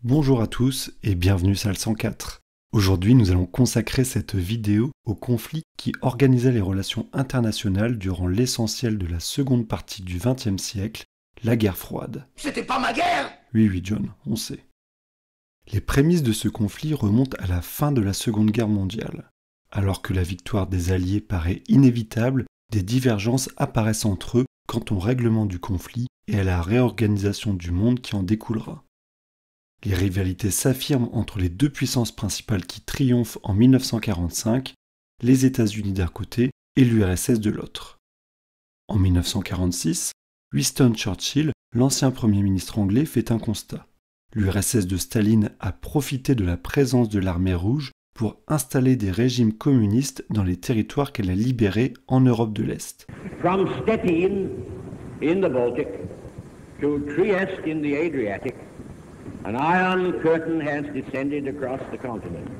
Bonjour à tous et bienvenue salle 104. Aujourd'hui, nous allons consacrer cette vidéo au conflit qui organisait les relations internationales durant l'essentiel de la seconde partie du XXe siècle, la guerre froide. C'était pas ma guerre! Oui, John, on sait. Les prémices de ce conflit remontent à la fin de la Seconde Guerre mondiale. Alors que la victoire des Alliés paraît inévitable, des divergences apparaissent entre eux quant au règlement du conflit et à la réorganisation du monde qui en découlera. Les rivalités s'affirment entre les deux puissances principales qui triomphent en 1945, les États-Unis d'un côté et l'URSS de l'autre. En 1946, Winston Churchill, l'ancien Premier ministre anglais, fait un constat. L'URSS de Staline a profité de la présence de l'armée rouge pour installer des régimes communistes dans les territoires qu'elle a libérés en Europe de l'Est. From Stettin in the Baltic to Trieste in the Adriatic, an iron curtain has descended across the continent.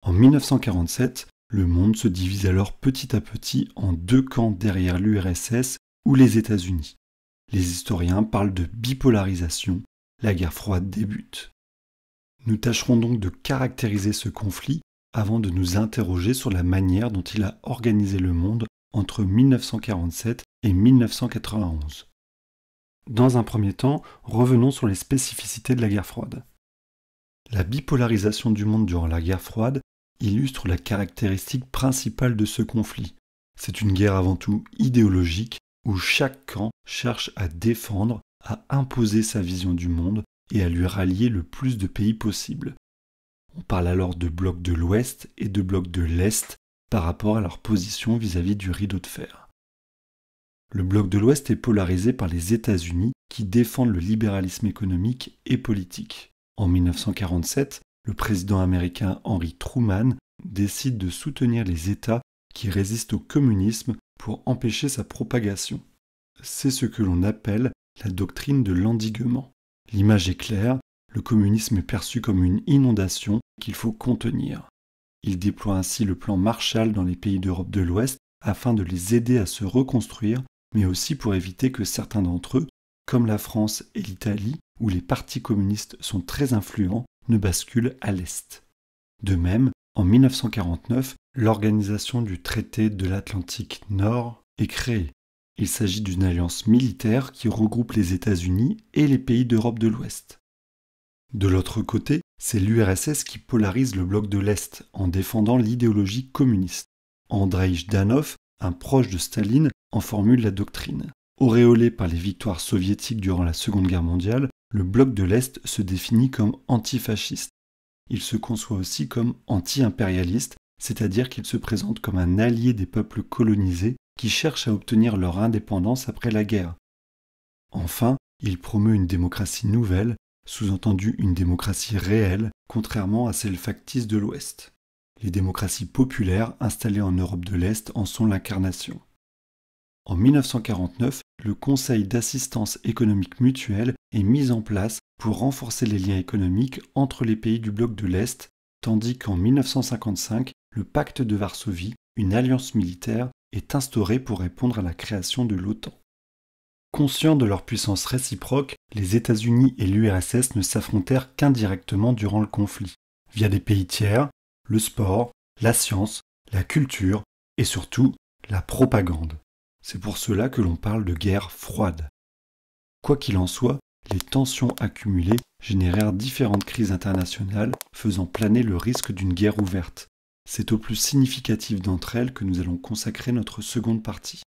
En 1947, le monde se divise alors petit à petit en deux camps derrière l'URSS ou les États-Unis. Les historiens parlent de bipolarisation, la guerre froide débute. Nous tâcherons donc de caractériser ce conflit avant de nous interroger sur la manière dont il a organisé le monde entre 1947 et 1991. Dans un premier temps, revenons sur les spécificités de la guerre froide. La bipolarisation du monde durant la guerre froide illustre la caractéristique principale de ce conflit. C'est une guerre avant tout idéologique où chaque camp cherche à défendre, à imposer sa vision du monde et à lui rallier le plus de pays possible. On parle alors de blocs de l'Ouest et de blocs de l'Est par rapport à leur position vis-à-vis du rideau de fer. Le bloc de l'Ouest est polarisé par les États-Unis qui défendent le libéralisme économique et politique. En 1947, le président américain Henry Truman décide de soutenir les États qui résistent au communisme pour empêcher sa propagation. C'est ce que l'on appelle la doctrine de l'endiguement. L'image est claire, le communisme est perçu comme une inondation qu'il faut contenir. Il déploie ainsi le plan Marshall dans les pays d'Europe de l'Ouest afin de les aider à se reconstruire, mais aussi pour éviter que certains d'entre eux, comme la France et l'Italie, où les partis communistes sont très influents, ne basculent à l'Est. De même, en 1949, l'organisation du traité de l'Atlantique Nord est créée. Il s'agit d'une alliance militaire qui regroupe les États-Unis et les pays d'Europe de l'Ouest. De l'autre côté, c'est l'URSS qui polarise le bloc de l'Est en défendant l'idéologie communiste. Andreï Jdanov, un proche de Staline, en formule la doctrine. Auréolé par les victoires soviétiques durant la Seconde Guerre mondiale, le bloc de l'Est se définit comme antifasciste. Il se conçoit aussi comme anti-impérialiste, c'est-à-dire qu'il se présente comme un allié des peuples colonisés qui cherchent à obtenir leur indépendance après la guerre. Enfin, il promeut une démocratie nouvelle, sous-entendu une démocratie réelle, contrairement à celle factice de l'Ouest. Les démocraties populaires installées en Europe de l'Est en sont l'incarnation. En 1949, le Conseil d'assistance économique mutuelle est mis en place pour renforcer les liens économiques entre les pays du bloc de l'Est, tandis qu'en 1955, le pacte de Varsovie, une alliance militaire, est instauré pour répondre à la création de l'OTAN. Conscients de leur puissance réciproque, les États-Unis et l'URSS ne s'affrontèrent qu'indirectement durant le conflit, via des pays tiers, le sport, la science, la culture et surtout la propagande. C'est pour cela que l'on parle de guerre froide. Quoi qu'il en soit, les tensions accumulées générèrent différentes crises internationales, faisant planer le risque d'une guerre ouverte. C'est au plus significatif d'entre elles que nous allons consacrer notre seconde partie.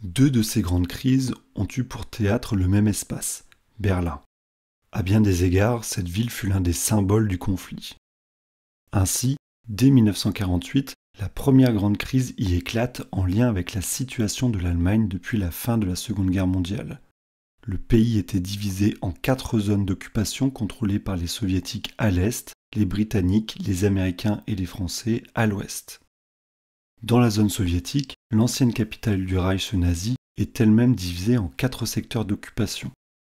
Deux de ces grandes crises ont eu pour théâtre le même espace, Berlin. À bien des égards, cette ville fut l'un des symboles du conflit. Ainsi, dès 1948, la première grande crise y éclate en lien avec la situation de l'Allemagne depuis la fin de la Seconde Guerre mondiale. Le pays était divisé en 4 zones d'occupation contrôlées par les Soviétiques à l'Est, les Britanniques, les Américains et les Français à l'Ouest. Dans la zone soviétique, l'ancienne capitale du Reich nazi est elle-même divisée en 4 secteurs d'occupation.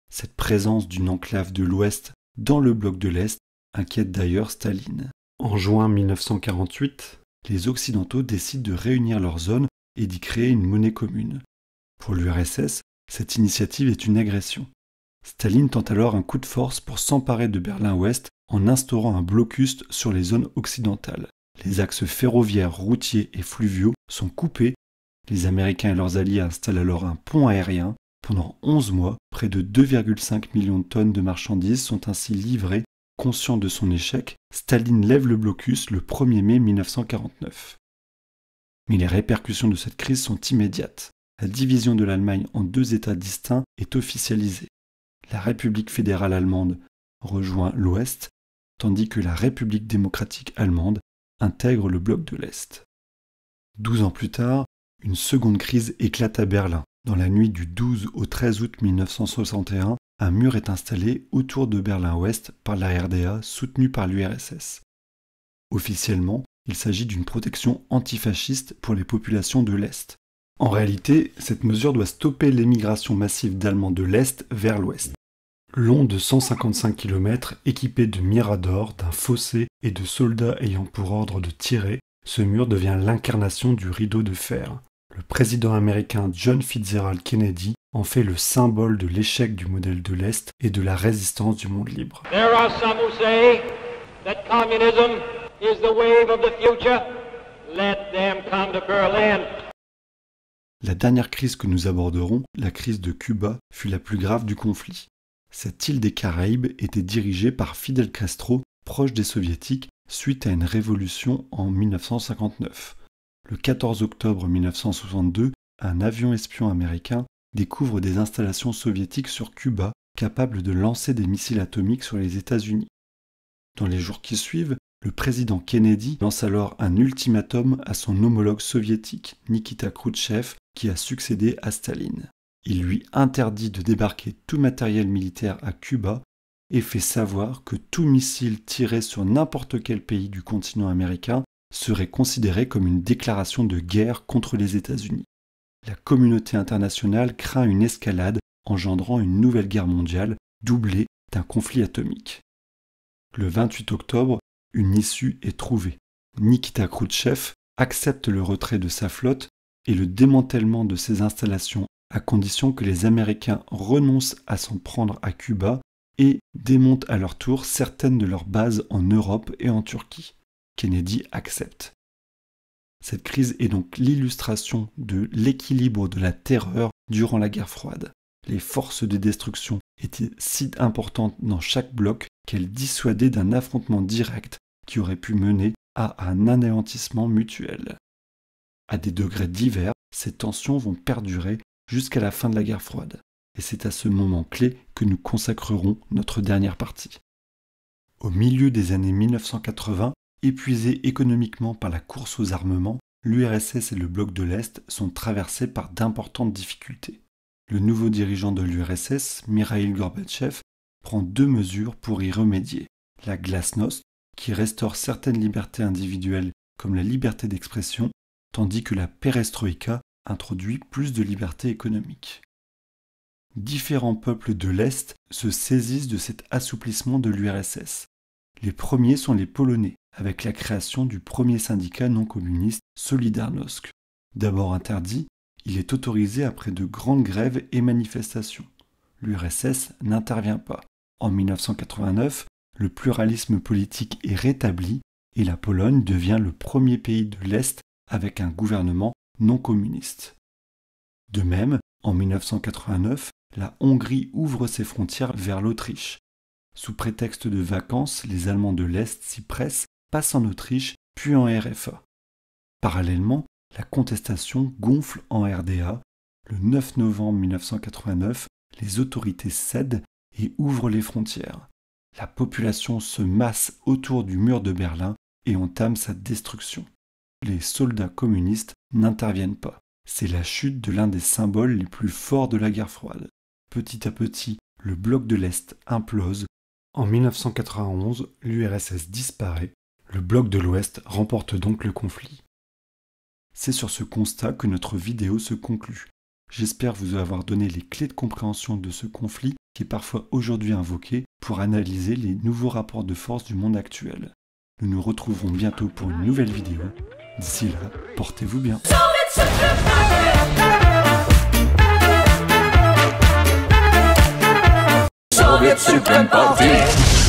Cette présence d'une enclave de l'Ouest dans le bloc de l'Est inquiète d'ailleurs Staline. En juin 1948, les Occidentaux décident de réunir leurs zones et d'y créer une monnaie commune. Pour l'URSS, cette initiative est une agression. Staline tente alors un coup de force pour s'emparer de Berlin-Ouest en instaurant un blocus sur les zones occidentales. Les axes ferroviaires, routiers et fluviaux sont coupés. Les Américains et leurs alliés installent alors un pont aérien. Pendant 11 mois, près de 2,5 millions de tonnes de marchandises sont ainsi livrées. Conscient de son échec, Staline lève le blocus le 1er mai 1949. Mais les répercussions de cette crise sont immédiates. La division de l'Allemagne en 2 États distincts est officialisée. La République fédérale allemande rejoint l'Ouest, tandis que la République démocratique allemande intègre le bloc de l'Est. 12 ans plus tard, une seconde crise éclate à Berlin. Dans la nuit du 12 au 13 août 1961, un mur est installé autour de Berlin-Ouest par la RDA soutenue par l'URSS. Officiellement, il s'agit d'une protection antifasciste pour les populations de l'Est. En réalité, cette mesure doit stopper l'émigration massive d'Allemands de l'Est vers l'Ouest. Long de 155 km, équipé de miradors, d'un fossé et de soldats ayant pour ordre de tirer, ce mur devient l'incarnation du rideau de fer. Le président américain John Fitzgerald Kennedy en fait le symbole de l'échec du modèle de l'Est et de la résistance du monde libre. There are some who say that communism is the wave of the future. Let them come to Berlin. La dernière crise que nous aborderons, la crise de Cuba, fut la plus grave du conflit. Cette île des Caraïbes était dirigée par Fidel Castro, proche des soviétiques, suite à une révolution en 1959. Le 14 octobre 1962, un avion espion américain découvre des installations soviétiques sur Cuba capables de lancer des missiles atomiques sur les États-Unis. Dans les jours qui suivent, le président Kennedy lance alors un ultimatum à son homologue soviétique, Nikita Khrouchtchev, qui a succédé à Staline. Il lui interdit de débarquer tout matériel militaire à Cuba et fait savoir que tout missile tiré sur n'importe quel pays du continent américain serait considéré comme une déclaration de guerre contre les États-Unis. La communauté internationale craint une escalade engendrant une nouvelle guerre mondiale doublée d'un conflit atomique. Le 28 octobre, une issue est trouvée. Nikita Khrouchtchev accepte le retrait de sa flotte et le démantèlement de ses installations à condition que les Américains renoncent à s'en prendre à Cuba et démontent à leur tour certaines de leurs bases en Europe et en Turquie. Kennedy accepte. Cette crise est donc l'illustration de l'équilibre de la terreur durant la guerre froide. Les forces de destruction étaient si importantes dans chaque bloc qu'elles dissuadaient d'un affrontement direct qui aurait pu mener à un anéantissement mutuel. À des degrés divers, ces tensions vont perdurer jusqu'à la fin de la guerre froide. Et c'est à ce moment clé que nous consacrerons notre dernière partie. Au milieu des années 1980, épuisés économiquement par la course aux armements, l'URSS et le bloc de l'Est sont traversés par d'importantes difficultés. Le nouveau dirigeant de l'URSS, Mikhaïl Gorbatchev, prend 2 mesures pour y remédier. La glasnost, qui restaure certaines libertés individuelles comme la liberté d'expression, tandis que la perestroïka introduit plus de liberté économique. Différents peuples de l'Est se saisissent de cet assouplissement de l'URSS. Les premiers sont les Polonais, avec la création du premier syndicat non communiste, Solidarność. D'abord interdit, il est autorisé après de grandes grèves et manifestations. L'URSS n'intervient pas. En 1989, le pluralisme politique est rétabli et la Pologne devient le premier pays de l'Est avec un gouvernement non communiste. De même, en 1989, la Hongrie ouvre ses frontières vers l'Autriche. Sous prétexte de vacances, les Allemands de l'Est s'y pressent, passent en Autriche, puis en RFA. Parallèlement, la contestation gonfle en RDA. Le 9 novembre 1989, les autorités cèdent et ouvrent les frontières. La population se masse autour du mur de Berlin et entame sa destruction. Les soldats communistes n'interviennent pas. C'est la chute de l'un des symboles les plus forts de la guerre froide. Petit à petit, le bloc de l'Est implose. En 1991, l'URSS disparaît. Le bloc de l'Ouest remporte donc le conflit. C'est sur ce constat que notre vidéo se conclut. J'espère vous avoir donné les clés de compréhension de ce conflit qui est parfois aujourd'hui invoqué pour analyser les nouveaux rapports de force du monde actuel. Nous nous retrouverons bientôt pour une nouvelle vidéo. D'ici là, portez-vous bien. Soviet Supreme Party.